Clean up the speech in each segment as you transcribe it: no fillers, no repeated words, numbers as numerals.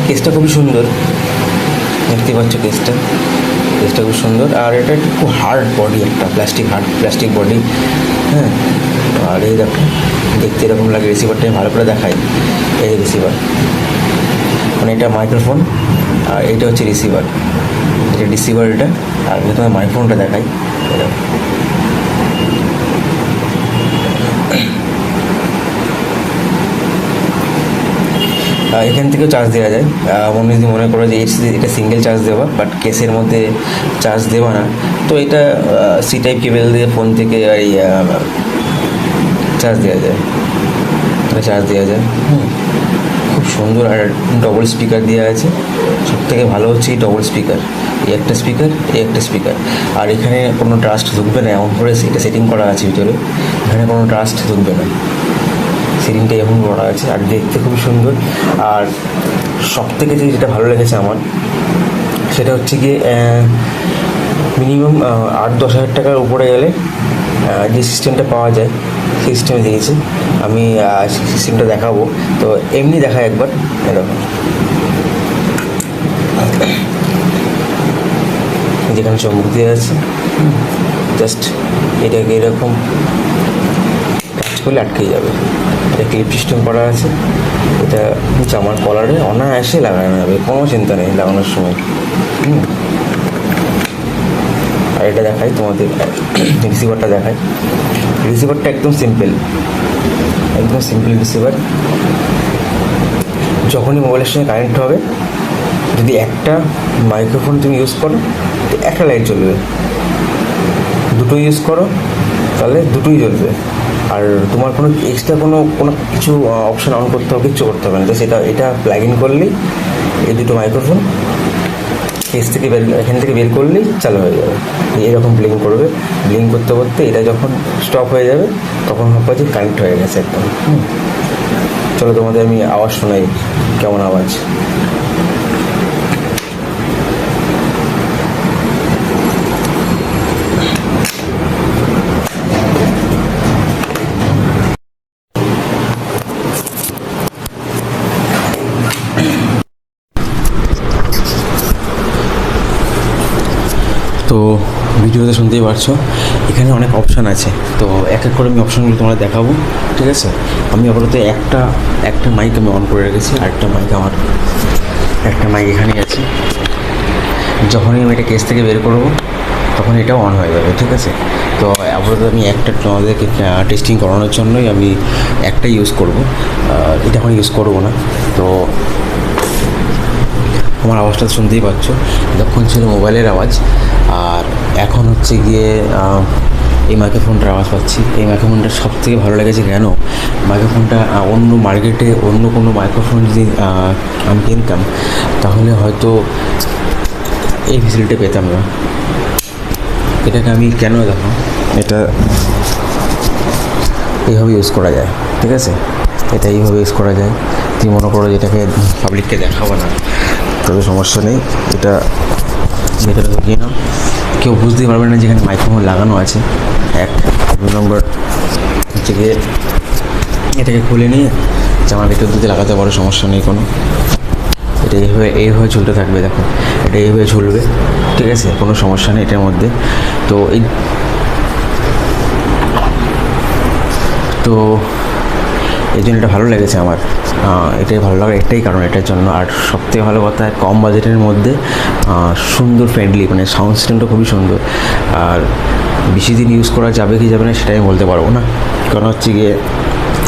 কেসটা খুবই সুন্দর, দেখতে পাচ্ছ কেসটা খুব সুন্দর। আর এটা একটু হার্ড বডি, একটা প্লাস্টিক বডি, হ্যাঁ। আর এই দেখো দেখতে এরকম লাগে, রিসিভারটা আমি ভালো করে দেখাই। এই রিসিভার, মানে এটা মাইক্রোফোন আর এটা হচ্ছে রিসিভার, এটা রিসিভার এটা। আর তোমার মাইক্রোফোনটা দেখাই, এটা এখান থেকেও চার্জ দেওয়া যায়। যদি মনে করো যে এটা সিঙ্গেল চার্জ দেওয়া, বাট কেসের মধ্যে চার্জ দেওয়া না, তো এটা সি টাইপ কেবেল দিয়ে ফোন থেকে আর চার্জ দেওয়া যায়, খুব সুন্দর। আর ডবল স্পিকার দেওয়া আছে, সব থেকে ভালো হচ্ছে এই ডবল স্পিকার, এই একটা স্পিকার। আর এখানে কোনো ট্রাস্ট ঢুকবে না, এমন করে এটা সেটিং করা আছে ভিতরে, এখানে কোনো ট্রাস্ট ঢুকবে না, সেটিংটা এমন করা আছে। আর দেখতে খুবই সুন্দর। আর সব থেকে যেটা ভালো লেগেছে আমার, সেটা হচ্ছে গিয়ে মিনিমাম 8-10 হাজার টাকার উপরে গেলে যে সিস্টেমটা পাওয়া যায়, সেই সিস্টেমে দিয়েছি আমি। সিস্টেমটা দেখাবো, তো এমনি দেখা একবার, এরকম যেখানে চমক দিয়ে আছে, জাস্ট এটাকে এরকম টাচ করলে আটকে যাবে। এটা ক্লিপ সিস্টেম করা আছে, এটা জামার কলারে অনায়াসে লাগানো যাবে, কোনো চিন্তা নেই লাগানোর সময়। আর এটা দেখাই তোমাদের, রিসিভারটা দেখাই। রিসিভারটা একদম সিম্পল রিসিভার। যখনই মোবাইলের সঙ্গে কানেক্ট হবে, যদি একটা মাইক্রোফোন তুমি ইউজ করো, একটা লাইট জ্বলবে, দুটো ইউজ করো তাহলে দুটোই জ্বলবে। আর তোমার কোনো এক্সট্রা কোনো কিছু অপশান অন করতে হবে, কিচ্ছু করতে হবে না। তো এটা প্লাগ ইন করলেই এই দুটো মাইক্রোফোন এখান থেকে বের করলেই চালু হয়ে যাবে। এরকম ব্লিঙ্ক করবে, ব্লিঙ্ক করতে করতে এটা যখন স্টপ হয়ে যাবে, তখন ভাববা যে কানেক্ট হয়ে গেছে একদম। চলো তোমাদের আমি আওয়াজ শোনাই, কেমন আওয়াজ। তো ভিডিওতে শুনতেই পারছো, এখানে অনেক অপশান আছে, তো এক এক করে আমি অপশানগুলো তোমরা দেখাবো, ঠিক আছে। আমি আপাতত একটা মাইক আমি অন করে রেখেছি, আর একটা মাইক এখানেই আছে। যখনই আমি এটা কেস থেকে বের করবো, তখন এটাও অন হয়ে যাবে, ঠিক আছে। তো আপাতত আমি তোমাদেরকে টেস্টিং করানোর জন্যই আমি একটা ইউজ করবো, এটা এখন ইউজ করবো না। তো আমার আওয়াজটা শুনতেই পাচ্ছ, তখন ছিল মোবাইলের আওয়াজ, আর এখন হচ্ছে গিয়ে এই মাইক্রোফোনটার আওয়াজ পাচ্ছি। এই মাইক্রোফোনটা সব থেকে ভালো লেগেছে কেন, মাইক্রোফোনটা অন্য মার্কেটে অন্য কোনো মাইক্রোফোন যদি আমি কিনতাম, তাহলে হয়তো এই ফেসিলিটি পেতাম না। এটাকে আমি কেন দেখো, এটা এইভাবে ইউজ করা যায়, ঠিক আছে। এটা এইভাবে ইউজ করা যায়। তুমি মনে করো যেটাকে পাবলিককে দেখাবো না, তবে সমস্যা নেই, এটা ভেতরে ঢুকিয়ে নাও, কেউ বুঝতেই পারবে না যেখানে মাইক্রোফোন লাগানো আছে। 2 নম্বর হচ্ছে গিয়ে এটাকে খুলে নিয়ে জামার ভেতর দিতে লাগাতে পারো, সমস্যা নেই কোনো। এটা এইভাবে ঝুলতে থাকবে, দেখো এটা এইভাবে ঝুলবে, ঠিক আছে, কোনো সমস্যা নেই এটার মধ্যে। তো এই জন্য এটা ভালো লেগেছে আমার, এটাই ভালো লাগার একটাই কারণ, এটার জন্য। আর সবথেকে ভালো কথা, কম বাজেটের মধ্যে সুন্দর ফ্রেন্ডলি, মানে সাউন্ড সিস্টেমটা খুবই সুন্দর। আর বেশি দিন ইউজ করা যাবে কি যাবে না সেটা আমি বলতে পারবো না, কারণ হচ্ছে গিয়ে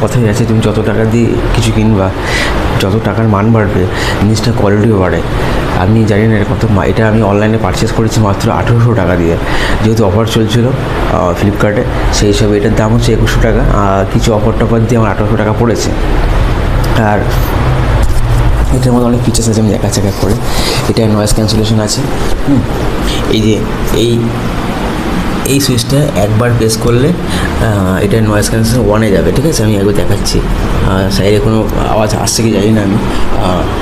কথাই আছে, তুমি যত টাকা দিয়ে কিছু কিনবা, যত টাকার মান বাড়বে, জিনিসটা কোয়ালিটিও বাড়ে। আমি জানি না এটা আমি অনলাইনে পারচেস করেছি মাত্র 1800 টাকা দিয়ে, যেহেতু অফার চলছিল ফ্লিপকার্টে, সেই হিসাবে এটার দাম হচ্ছে 2100 টাকা। কিছু অফার টফার দিয়ে আমার 1800 টাকা পড়েছে। আর এটার মধ্যে অনেক ফিচার্স আছে, আমি দেখাচ্ছি এক করে। এটা নয়েজ ক্যান্সেলেশন আছে, এই যে এই সুইচটা একবার প্রেস করলে এটা নয়েজ ক্যান্সেলেশন 1-এ যাবে, ঠিক আছে। আমি একবার দেখাচ্ছি, সাইডে কোনো আওয়াজ আসছে কি জানি না আমি,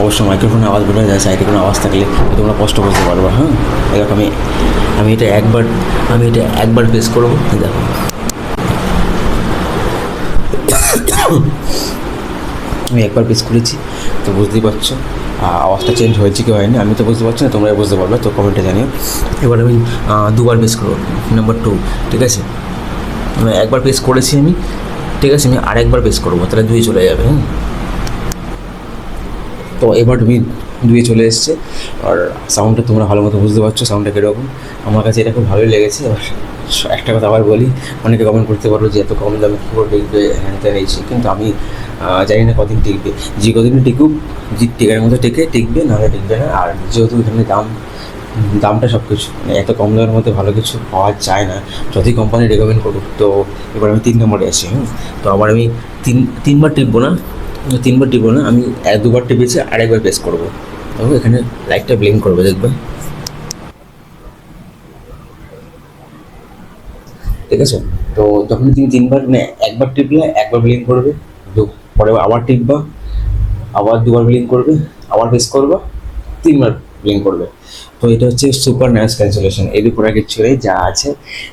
অবশ্য মাইক্রোফোনে আওয়াজ বোঝা যায়, সাইডে কোনো আওয়াজ থাকলে তোমরা কষ্ট করতে পারবো। হ্যাঁ, এরকম আমি এটা একবার প্রেস করবো, দেখো আমি একবার প্রেস করেছি, তো বুঝতেই পারছো আওয়াজটা চেঞ্জ হয়েছে কি হয়নি, আমি তো বুঝতে পারছি না, তোমরাই বুঝতে পারবে, তো কমেন্টে জানিও। এবার আমি দুবার প্রেস করবো, নাম্বার 2, ঠিক আছে? একবার প্রেস করেছি আমি, ঠিক আছে, আমি আরেকবার প্রেস করবো, তাহলে 2 চলে যাবে। তো এবার তুমি 2 চলে এসছে, আর সাউন্ডটা তোমরা ভালো মতো বুঝতে পারছো সাউন্ডটা কীরকম। আমার কাছে এটা খুব ভালোই লেগেছে। এবার একটা কথা আবার বলি, অনেকে কমেন্ট করতে পারো যে এত কম দামে কী করে টিকবে, হ্যাঁ ত্যান এইছি, কিন্তু আমি জানি না কদিন টিকবে। যে কদিনই টিকুক, যে টিকার মধ্যে টিকবে, নাহলে টিকবে না। আর যেহেতু এখানে দামটা সব কিছু, মানে এত কম দামের মধ্যে ভালো কিছু পাওয়া যায় না, যতই কোম্পানি রেকমেন্ড করুক। তো এবার আমি 3 নম্বরে আছি। তো আবার আমি তিনবার টিপবো না, আমি 2বার টিপেছি, আরেকবার প্রেস করবো। দেখো এখানে লাইটটা ব্লিঙ্ক করবে, দেখবে, ঠিক আছে? তো যখন তুমি 3বার, মানে একবার টিপলে একবার ব্লিঙ্ক করবে, পরে আবার টিপবা, আবার 2বার ব্লিঙ্ক করবে, আবার প্রেস করবা, 3বার ব্লিঙ্ক করবে। তো এটা হচ্ছে সুপার নয়েজ ক্যান্সেলেশন। এর উপর আর কিছু নেই, যা আছে।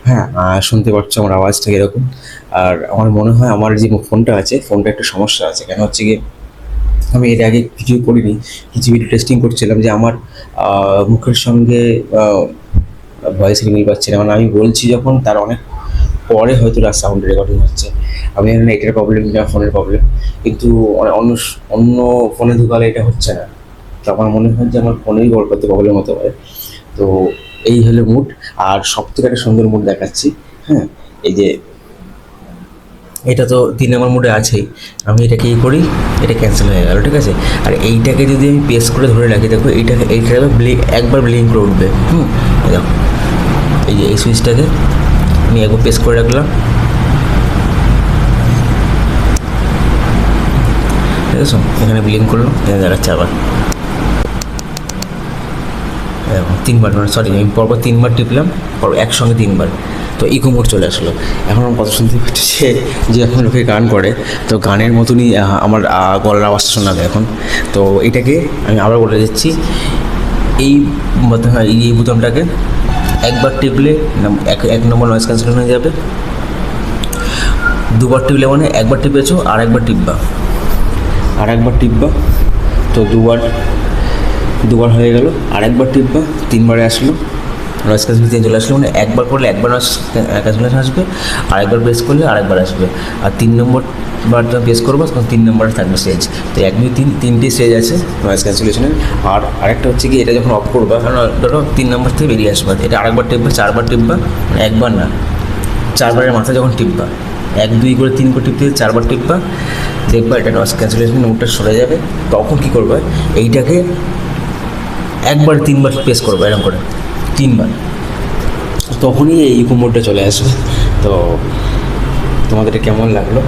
হ্যাঁ, শুনতে পাচ্ছ আমার আওয়াজটা এরকম। আর আমার মনে হয় আমার যে ফোনটা আছে, ফোনটা একটু সমস্যা আছে। কেন হচ্ছে কি, আমি এর আগে কিছু করিনি, কিছু ভিডিও টেস্টিং করছিলাম যে আমার মুখের সঙ্গে ভয়েস মিল পাচ্ছে না, মানে আমি বলছি যখন তার অনেক পরে হয়তো তার সাউন্ড রেকর্ডিং হচ্ছে। আমি জানি না এটার প্রবলেম না ফোনের প্রবলেম, কিন্তু অন্য অন্য ফোনে ঢুকালে এটা হচ্ছে না। তো আমার মনে হয় যে আমার ফোনেই করতে প্রবলেম হতে পারে। তো এই হলো মুড। আর সব থেকে একটা সুন্দর মুড দেখাচ্ছি। হ্যাঁ, এই যে এটা তো 3 নম্বর মুডে আছেই, আমি এটাকে এই করি, এটা ক্যান্সেল হয়ে গেল, ঠিক আছে? আর এইটাকে যদি আমি প্রেস করে ধরে রাখি, দেখো এইটা একবার ব্লিঙ্ক করে উঠবে। দেখো এই যে এই সুইচটাকে আমি একবার প্রেস করে রাখলাম, ঠিক আছে? এখানে ব্লিঙ্ক করলো, এখানে দেখাচ্ছে আবার। দেখো 3বার, মানে সরি, আমি পরপর 3বার টিপলাম, একসঙ্গে 3বার। তো ইকো মোড চলে আসলো। এখন আমার কথা শুনতে পাচ্ছি যে এখন লোকে গান করে, তো গানের মতনই আমার গলার আওয়াজটা শোনাবে এখন। তো এটাকে আমি আবার বলে দিচ্ছি, এই এই বোতামটাকে একবার টিপলে 1 নম্বর নয়েজ ক্যান্সেলেশন হয়ে যাবে। 2বার টিপলে মানে একবার টিপেছো, আর একবার টিপবা, তো দুবার হয়ে গেল। আর একবার টিপবা, 3বারে আসলো, নয়েজ ক্যান্সেলেশন চলে আসলো। মানে একবার করলে একবার নয়েজ ক্যান্সেলেশন আসবে, আর একবার প্রেস করলে আরেকবার আসবে। আর 3 নম্বর বার যখন প্রেস করবো তখন 3 নম্বরে থাকবে স্টেজ। তো 1, 2, 3 তিনটে স্টেজ আছে নয়েজ ক্যান্সেলেশনের। আর আরেকটা হচ্ছে কি, এটা যখন অফ করবা, কারণ ধরো 3 নম্বর থেকে বেরিয়ে আসবে, এটা আরেকবার টিপবা, 4বার টিপবা, মানে একবার না, 4বারের মাথায় যখন টিপবা, 1, 2 করে 3 করে টিপতে 4বার টিপবা, দেখবা এটা নয়েজ ক্যান্সেলেশন মোডটা সরে যাবে। তখন কী করবে, এইটাকে 3বার প্রেস করবে, এরকম করে 3বার, তখনই এই ইকো মোডটা চলে আসবে। তো তোমাদের এটা কেমন লাগলো?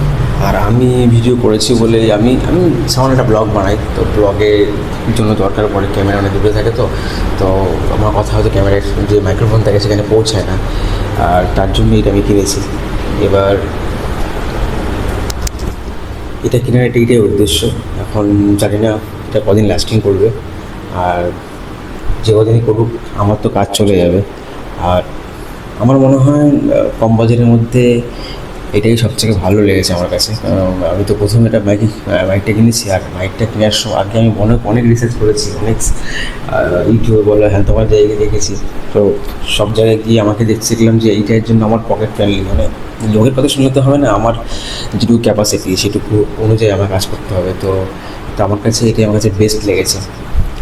আর আমি ভিডিও করেছি বলে আমি সামান্য একটা ব্লগ বানাই, তো ব্লগের জন্য দরকার পড়ে ক্যামেরা অনেক দূরে থাকে। তো আমার কথা হয়তো ক্যামেরার যে মাইক্রোফোন থাকে সেখানে পৌঁছায় না, আর তার জন্য এটা আমি কিনেছি। এবার এটা কেনার এইটাই উদ্দেশ্য। এখন জানি না এটা কদিন লাস্টিং করবে, আর যে কদিনই করুক আমার তো কাজ চলে যাবে। আর আমার মনে হয় কম বাজেটের মধ্যে এটাই সবথেকে ভালো লেগেছে আমার কাছে। আমি তো প্রথমে এটা মাইকটা কিনেছি, আর মাইকটা কেনার সময় আগে আমি অনেক রিসার্চ করেছি, অনেক ইউটিউবে বলো, হ্যাঁ তোমার জায়গায় দেখেছি। তো সব জায়গায় গিয়ে আমাকে দেখছিলাম যে এইটার জন্য আমার পকেট ফ্রেন্ডলি, মানে লোকের কথা শুনতে হবে না, আমার যেটুকু ক্যাপাসিটি সেটুকু অনুযায়ী আমার কাজ করতে হবে। তো আমার কাছে এটাই আমার কাছে বেস্ট লেগেছে।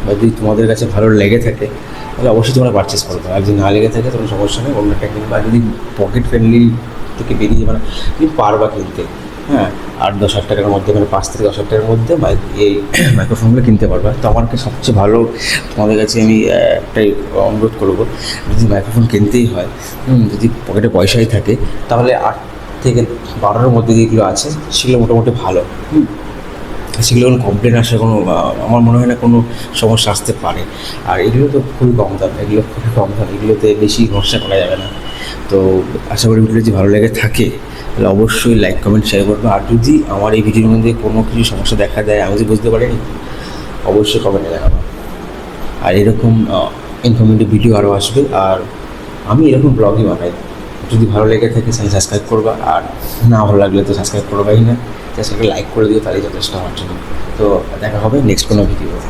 বা যদি তোমাদের কাছে ভালো লেগে থাকে তাহলে অবশ্যই তোমরা পারচেস করবে, আর যদি না লেগে থাকে তখন সমস্যা নেই, অন্য একটা কিনবে। আর যদি পকেট ফ্রেন্ডলি থেকে বেরিয়ে, মানে তুমি পারবা কিনতে, হ্যাঁ, 8-10 হাজার টাকার মধ্যে, মানে 5 থেকে 10 হাজার টাকার মধ্যে এই মাইক্রোফোনগুলো কিনতে পারবা। তো আমাকে সবচেয়ে ভালো তোমাদের কাছে আমি একটাই অনুরোধ করবো, যদি মাইক্রোফোন কিনতেই হয়, যদি পকেটে পয়সাই থাকে, তাহলে 8 থেকে 12-এর মধ্যে যেগুলো আছে সেগুলো মোটামুটি ভালো। সেগুলো কোনো কমপ্লেন আসে, কোনো আমার মনে হয় না কোনো সমস্যা আসতে পারে। আর এগুলো তো খুবই কম দাম, এগুলোতে বেশি ভরসা করা যাবে না। তো আশা করি ভিডিও যদি ভালো লেগে থাকে তাহলে অবশ্যই লাইক, কমেন্ট, শেয়ার করবে। আর যদি আমার এই ভিডিওর মধ্যে কোনো কিছু সমস্যা দেখা দেয়, আমি যদি বুঝতে পারিনি, অবশ্যই কমেন্টে জানাবো। আর এরকম ইনফরমেটিভ ভিডিও আরও আসবে, আর আমি এরকম ব্লগই বানাই। যদি ভালো লেগে থাকে চ্যানেল সাবস্ক্রাইব করবা, আর না ভালো লাগলে তো সাবস্ক্রাইব করবাই না। জাস্ট একটা লাইক করে দিও, তাহলেই যথেষ্ট আমার জন্য। তো দেখা হবে নেক্সট কোনো ভিডিওতে।